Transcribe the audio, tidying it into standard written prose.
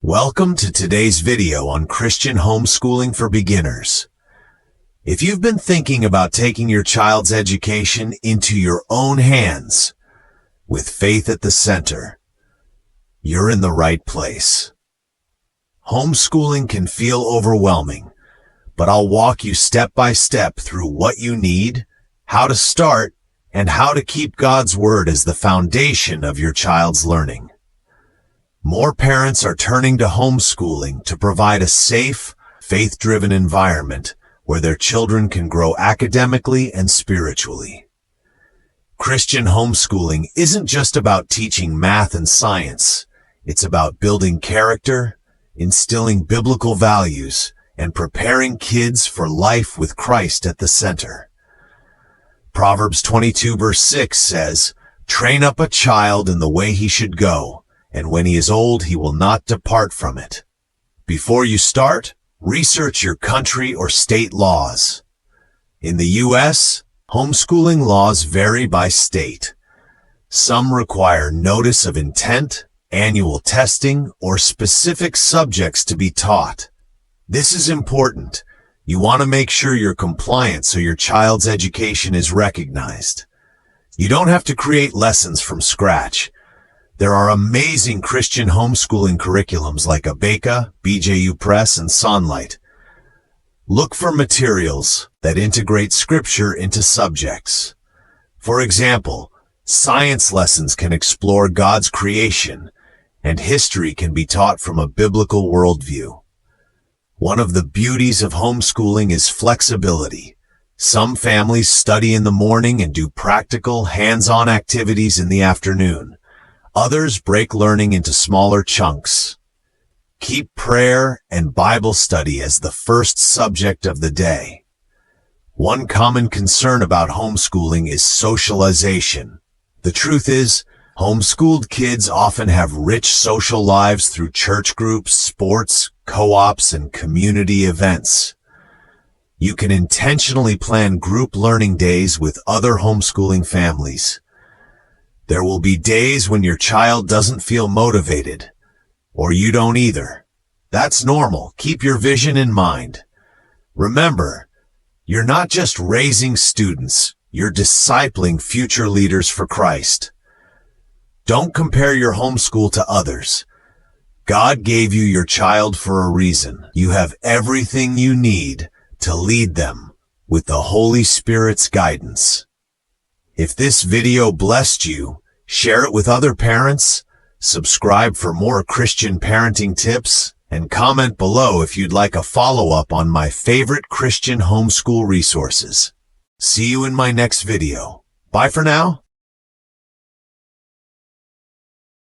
Welcome to today's video on Christian homeschooling for beginners. If you've been thinking about taking your child's education into your own hands, with faith at the center, you're in the right place. Homeschooling can feel overwhelming, but I'll walk you step by step through what you need, how to start, and how to keep God's Word as the foundation of your child's learning. More parents are turning to homeschooling to provide a safe, faith-driven environment where their children can grow academically and spiritually. Christian homeschooling isn't just about teaching math and science. It's about building character, instilling biblical values, and preparing kids for life with Christ at the center. Proverbs 22 verse 6 says, "Train up a child in the way he should go, and when he is old, he will not depart from it." Before you start, research your country or state laws. In the U.S., homeschooling laws vary by state. Some require notice of intent, annual testing, or specific subjects to be taught. This is important. You want to make sure you're compliant so your child's education is recognized. You don't have to create lessons from scratch. There are amazing Christian homeschooling curriculums like Abeka, BJU Press, and Sonlight. Look for materials that integrate scripture into subjects. For example, science lessons can explore God's creation, and history can be taught from a biblical worldview. One of the beauties of homeschooling is flexibility. Some families study in the morning and do practical, hands-on activities in the afternoon. Others break learning into smaller chunks. Keep prayer and Bible study as the first subject of the day. One common concern about homeschooling is socialization. The truth is, homeschooled kids often have rich social lives through church groups, sports, co-ops, and community events. You can intentionally plan group learning days with other homeschooling families. There will be days when your child doesn't feel motivated, or you don't either. That's normal. Keep your vision in mind. Remember, you're not just raising students, you're discipling future leaders for Christ. Don't compare your homeschool to others. God gave you your child for a reason. You have everything you need to lead them with the Holy Spirit's guidance. If this video blessed you, share it with other parents, subscribe for more Christian parenting tips, and comment below if you'd like a follow-up on my favorite Christian homeschool resources. See you in my next video. Bye for now.